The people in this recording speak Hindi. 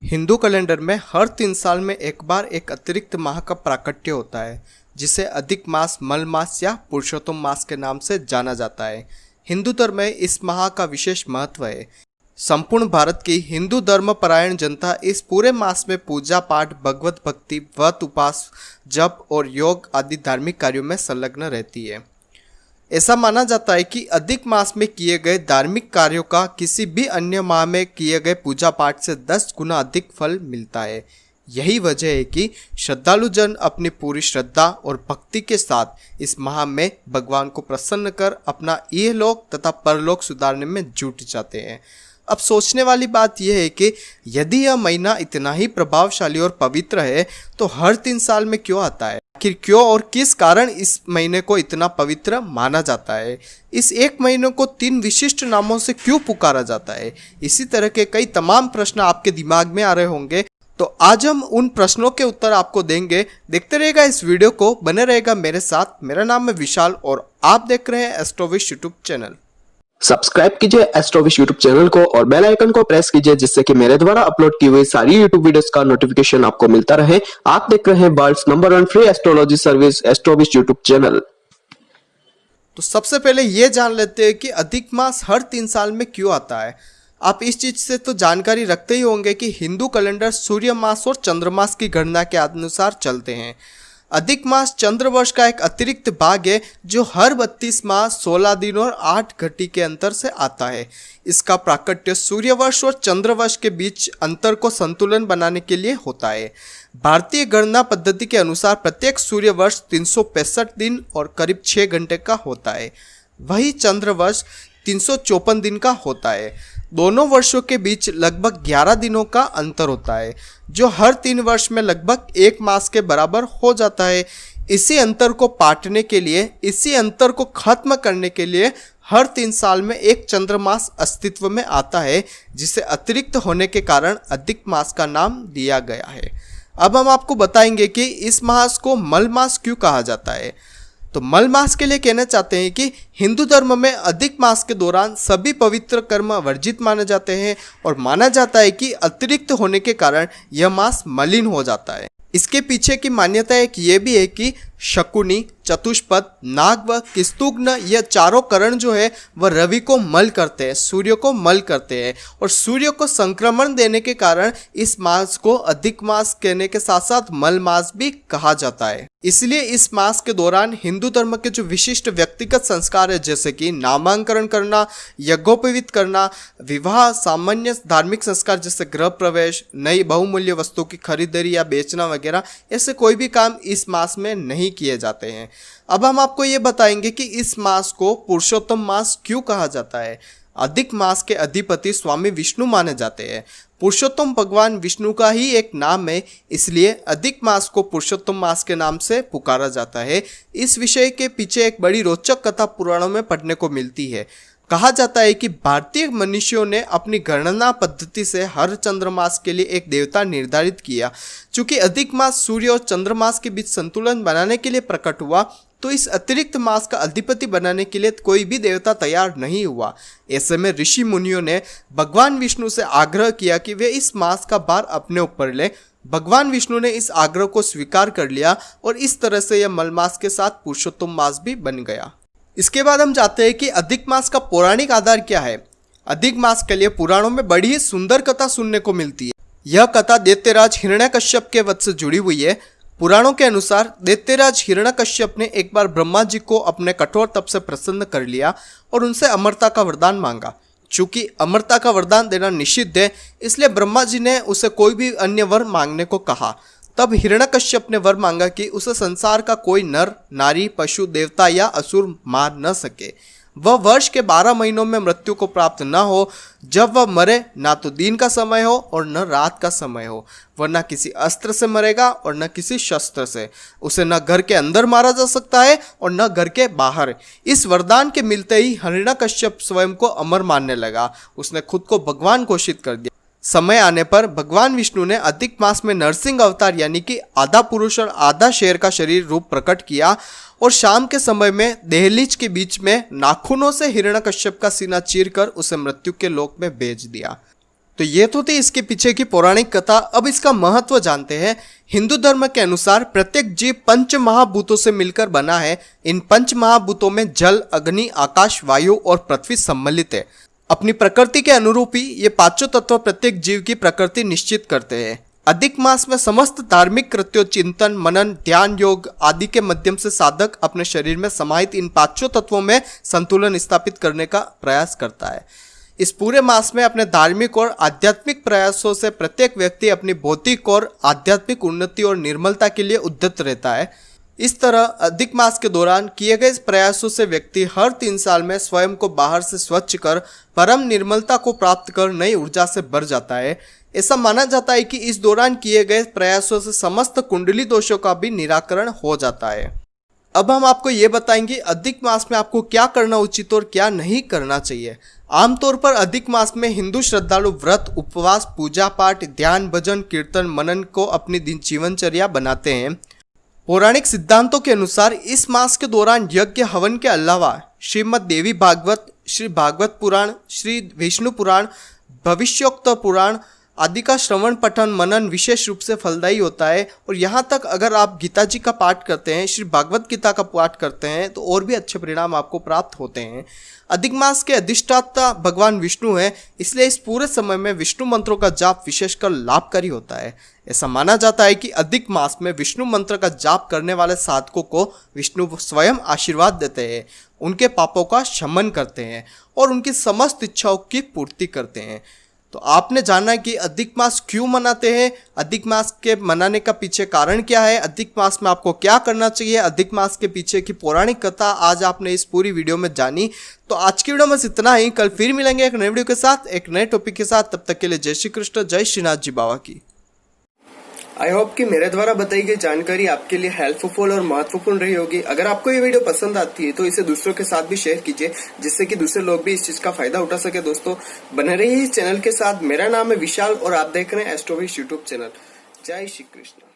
हिंदू कैलेंडर में हर 3 साल में एक बार एक अतिरिक्त माह का प्राकट्य होता है, जिसे अधिक मास, मल मास या पुरुषोत्तम मास के नाम से जाना जाता है। हिंदू धर्म में इस माह का विशेष महत्व है। संपूर्ण भारत की हिंदू धर्म परायण जनता इस पूरे मास में पूजा पाठ, भगवत भक्ति, व्रत, उपवास, जप और योग आदि धार्मिक कार्यों में संलग्न रहती है। ऐसा माना जाता है कि अधिक मास में किए गए धार्मिक कार्यों का किसी भी अन्य माह में किए गए पूजा पाठ से 10 गुना अधिक फल मिलता है। यही वजह है कि श्रद्धालु जन अपनी पूरी श्रद्धा और भक्ति के साथ इस माह में भगवान को प्रसन्न कर अपना इहलोक तथा परलोक सुधारने में जुट जाते हैं। अब सोचने वाली बात यह है कि यदि यह महीना इतना ही प्रभावशाली और पवित्र है तो हर 3 साल में क्यों आता है? आखिर क्यों और किस कारण इस महीने को इतना पवित्र माना जाता है? इस एक महीने को 3 विशिष्ट नामों से क्यों पुकारा जाता है? इसी तरह के कई तमाम प्रश्न आपके दिमाग में आ रहे होंगे, तो आज हम उन प्रश्नों के उत्तर आपको देंगे। देखते रहेगा इस वीडियो को, बने रहेगा मेरे साथ। मेरा नाम है विशाल और आप देख रहे हैं एस्ट्रोविश यूट्यूब चैनल। सब्सक्राइब कीजिए एस्ट्रोविश यूट्यूब चैनल को और बेल आइकन को प्रेस कीजिए, जिससे कि मेरे द्वारा अपलोड की हुई सारी यूट्यूब वीडियोस का नोटिफिकेशन आपको मिलता रहे। आप देख रहे हैं world's number 1 free astrology service Astrovish YouTube channel. तो सबसे पहले ये जान लेते हैं कि अधिक मास हर 3 साल में क्यों आता है। आप इस चीज से तो जानकारी रखते ही होंगे कि हिंदू कैलेंडर सूर्य मास और चंद्रमास की गणना के अनुसार चलते हैं। अधिक मास चंद्रवर्ष का एक अतिरिक्त भाग है जो हर 32 माह 16 दिन और 8 घटी के अंतर से आता है। इसका प्राकट्य सूर्यवर्ष और चंद्रवर्ष के बीच अंतर को संतुलन बनाने के लिए होता है। भारतीय गणना पद्धति के अनुसार प्रत्येक सूर्यवर्ष 365 दिन और करीब 6 घंटे का होता है। वही चंद्रवर्ष 354 दिन का होता है। दोनों वर्षों के बीच लगभग 11 दिनों का अंतर होता है, जो हर 3 वर्ष में लगभग 1 मास के बराबर हो जाता है। इसी अंतर को पाटने के लिए, इसी अंतर को खत्म करने के लिए हर 3 साल में एक चंद्रमास अस्तित्व में आता है, जिसे अतिरिक्त होने के कारण अधिक मास का नाम दिया गया है। अब हम आपको बताएंगे कि इस मास को मल मास क्यों कहा जाता है। तो मल मास के लिए कहना चाहते हैं कि हिंदू धर्म में अधिक मास के दौरान सभी पवित्र कर्म वर्जित माने जाते हैं और माना जाता है कि अतिरिक्त होने के कारण यह मास मलिन हो जाता है। इसके पीछे की मान्यता एक ये भी है कि शकुनी, चतुष्पद, नाग व किस्तुघ्न यह चारों करण जो है वह रवि को मल करते हैं, सूर्य को मल करते हैं और सूर्य को संक्रमण देने के कारण इस मास को अधिक मास कहने के साथ साथ मल मास भी कहा जाता है। इसलिए इस मास के दौरान हिंदू धर्म के जो विशिष्ट व्यक्तिगत संस्कार है, जैसे कि नामांकरण करना, यज्ञोपवीत करना, विवाह, सामान्य धार्मिक संस्कार जैसे गृह प्रवेश, नई बहुमूल्य वस्तु की खरीदारी या बेचना वगैरह, ऐसे कोई भी काम इस मास में नहीं किए जाते हैं। अब हम आपको ये बताएंगे कि इस मास को पुरुषोत्तम मास क्यों कहा जाता है। अधिक मास के अधिपति स्वामी विष्णु माने जाते हैं। पुरुषोत्तम भगवान विष्णु का ही एक नाम है, इसलिए अधिक मास को पुरुषोत्तम मास के नाम से पुकारा जाता है। इस विषय के पीछे एक बड़ी रोचक कथा पुराणों में पढ़ने को मिलती है। कहा जाता है कि भारतीय मनुष्यों ने अपनी गणना पद्धति से हर चंद्रमास के लिए एक देवता निर्धारित किया। चूंकि अधिक मास सूर्य और चंद्रमास के बीच संतुलन बनाने के लिए प्रकट हुआ, तो इस अतिरिक्त मास का अधिपति बनाने के लिए कोई भी देवता तैयार नहीं हुआ। ऐसे में ऋषि मुनियों ने भगवान विष्णु से आग्रह किया कि वे इस मास का भार अपने ऊपर ले। भगवान विष्णु ने इस आग्रह को स्वीकार कर लिया और इस तरह से यह मल मास के साथ पुरुषोत्तम मास भी बन गया। इसके बाद हम जानते हैं कि अधिक मास का पौराणिक आधार क्या है। अधिक मास के लिए पुराणों में बड़ी ही सुंदर कथा सुनने को मिलती है। यह कथा दैत्यराज हिरण्यकश्यप के वध से जुड़ी हुई है। पुराणों के अनुसार दैत्यराज हिरण्यकश्यप ने एक बार ब्रह्मा जी को अपने कठोर तप से प्रसन्न कर लिया और उनसे अमरता का वरदान मांगा। चूंकि अमरता का वरदान देना निषिद्ध है, इसलिए ब्रह्मा जी ने उसे कोई भी अन्य वर मांगने को कहा। तब हिरण्यकश्यप ने वर मांगा कि उसे संसार का कोई नर, नारी, पशु, देवता या असुर मार न सके। वह वर्ष के 12 महीनों में मृत्यु को प्राप्त न हो। जब वह मरे, ना तो दिन का समय हो और न रात का समय हो। वह न किसी अस्त्र से मरेगा और न किसी शस्त्र से। उसे न घर के अंदर मारा जा सकता है और न घर के बाहर। इस वरदान के मिलते ही हिरण्यकश्यप स्वयं को अमर मानने लगा। उसने खुद को भगवान घोषित कर दिया। समय आने पर भगवान विष्णु ने अधिक मास में नरसिंह अवतार यानी कि आधा पुरुष और आधा शेर का शरीर रूप प्रकट किया और शाम के समय में दहलीज के बीच में नाखूनों से हिरण्यकश्यप का सीना चीरकर उसे मृत्यु के लोक में भेज दिया। तो ये तो थी इसके पीछे की पौराणिक कथा। अब इसका महत्व जानते हैं। हिंदू धर्म के अनुसार प्रत्येक जीव पंच महाभूतों से मिलकर बना है। इन पंच महाभूतों में जल, अग्नि, आकाश, वायु और पृथ्वी सम्मिलित है। अपनी प्रकृति के अनुरूप ही ये पांचों तत्व प्रत्येक जीव की प्रकृति निश्चित करते हैं। अधिक मास में समस्त धार्मिक कृत्यों, चिंतन, मनन, ध्यान, योग आदि के माध्यम से साधक अपने शरीर में समाहित इन पांचों तत्वों में संतुलन स्थापित करने का प्रयास करता है। इस पूरे मास में अपने धार्मिक और आध्यात्मिक प्रयासों से प्रत्येक व्यक्ति अपनी भौतिक और आध्यात्मिक उन्नति और निर्मलता के लिए उद्यत रहता है। इस तरह अधिक मास के दौरान किए गए प्रयासों से व्यक्ति हर 3 साल में स्वयं को बाहर से स्वच्छ कर परम निर्मलता को प्राप्त कर नई ऊर्जा से भर जाता है। ऐसा माना जाता है कि इस दौरान किए गए प्रयासों से समस्त कुंडली दोषों का भी निराकरण हो जाता है। अब हम आपको ये बताएंगे अधिक मास में आपको क्या करना उचित और क्या नहीं करना चाहिए। आमतौर पर अधिक मास में हिंदू श्रद्धालु व्रत, उपवास, पूजा पाठ, ध्यान, भजन, कीर्तन, मनन को अपनी जीवनचर्या बनाते हैं। पौराणिक सिद्धांतों के अनुसार इस मास के दौरान यज्ञ, हवन के अलावा श्रीमद् देवी भागवत, श्री भागवत पुराण, श्री विष्णु पुराण, भविष्योक्त पुराण आदि का श्रवण, पठन, मनन विशेष रूप से फलदायी होता है। और यहाँ तक अगर आप गीता जी का पाठ करते हैं, श्री भागवत गीता का पाठ करते हैं तो और भी अच्छे परिणाम आपको प्राप्त होते हैं। अधिक मास के अधिष्ठाता भगवान विष्णु है, इसलिए इस पूरे समय में विष्णु मंत्रों का जाप विशेषकर लाभकारी होता है। ऐसा माना जाता है कि अधिक मास में विष्णु मंत्र का जाप करने वाले साधकों को विष्णु स्वयं आशीर्वाद देते हैं, उनके पापों का शमन करते हैं और उनकी समस्त इच्छाओं की पूर्ति करते हैं। तो आपने जाना कि अधिक मास क्यों मनाते हैं, अधिक मास के मनाने का पीछे कारण क्या है, अधिक मास में आपको क्या करना चाहिए, अधिक मास के पीछे की पौराणिक कथा आज आपने इस पूरी वीडियो में जानी। तो आज की वीडियो में बस इतना ही। कल फिर मिलेंगे एक नए वीडियो के साथ, एक नए टॉपिक के साथ। तब तक के लिए जय श्री कृष्ण, जय श्रीनाथ जी बाबा की। आई होप कि मेरे द्वारा बताई गई जानकारी आपके लिए हेल्पफुल और महत्वपूर्ण रही होगी। अगर आपको ये वीडियो पसंद आती है तो इसे दूसरों के साथ भी शेयर कीजिए, जिससे कि दूसरे लोग भी इस चीज का फायदा उठा सके। दोस्तों बने रहिए इस चैनल के साथ। मेरा नाम है विशाल और आप देख रहे हैं एस्ट्रोविश यूट्यूब चैनल। जय श्री कृष्ण।